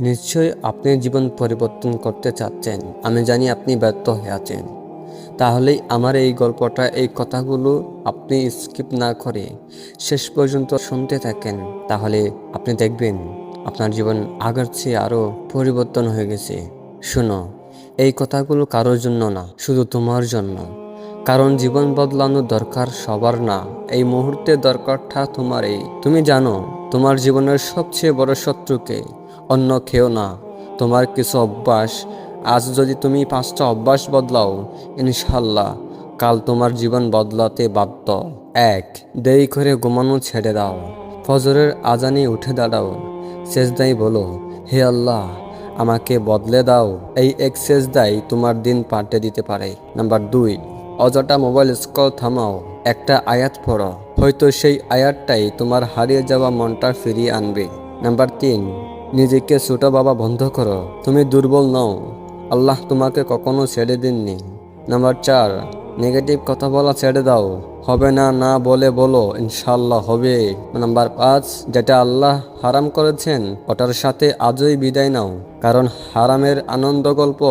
নিশ্চয়ই আপনি জীবন পরিবর্তন করতে চাচ্ছেন। আমি জানি আপনি ব্যর্থ হয়ে আছেন। তাহলেই আমার এই গল্পটা, এই কথাগুলো আপনি স্কিপ না করে শেষ পর্যন্ত শুনতে থাকেন। তাহলে আপনি দেখবেন আপনার জীবন আগের চেয়ে আরও পরিবর্তন হয়ে গেছে। শোনো, এই কথাগুলো কারোর জন্য না, শুধু তোমার জন্য। কারণ জীবন বদলানো দরকার সবার না, এই মুহূর্তে দরকারটা তোমারই। তুমি জানো তোমার জীবনের সবচেয়ে বড় শত্রুকে? অন্য কেউ না, তোমার কিছু অভ্যাস। আজ যদি তুমি 5টা অভ্যাস বদলাও, ইনশাল্লাহ কাল তোমার জীবন বদলাতে বাধ্য। 1. দেরি করে ঘুমানো ছেড়ে দাও। ফজরের আজানে উঠে দাঁড়াও, সেজদায় বলো, হে আল্লাহ, আমাকে বদলে দাও। এই এক সেজদাই তোমার দিন পাল্টে দিতে পারে। নাম্বার 2. অযথা মোবাইল স্ক্রল থামাও। একটা আয়াত পড়ো, হয়তো সেই আয়াতটাই তোমার হারিয়ে যাওয়া মনটা ফিরিয়ে আনবে। নাম্বার 3. নিজেকে ছোট ভাবা বন্ধ করো। তুমি দুর্বল নও, আল্লাহ তোমাকে কখনো ছেড়ে দেননি। নাম্বার 4. নেগেটিভ কথা বলা ছেড়ে দাও। হবে না না বলে বলো, ইনশাল্লাহ হবে। নাম্বার 5. যেটা আল্লাহ হারাম করেছেন ওটার সাথে আজই বিদায় নাও, কারণ হারামের আনন্দ গল্প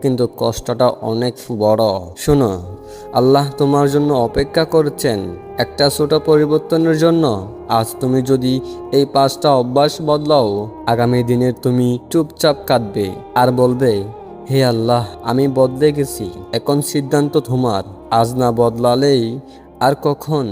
কিন্তু কষ্টটা অনেক বড়। শোনো, আল্লাহ তোমার জন্য অপেক্ষা করছেন একটা ছোট পরিবর্তনের জন্য। আজ তুমি যদি এই 5টা অভ্যাস বদলাও, আগামী দিনের তুমি চুপচাপ কাঁদবে আর বলবে, হে আল্লাহ, আমি বদলে গেছি। এখন সিদ্ধান্ত তোমার, আজ না বদলালেই আর কখন?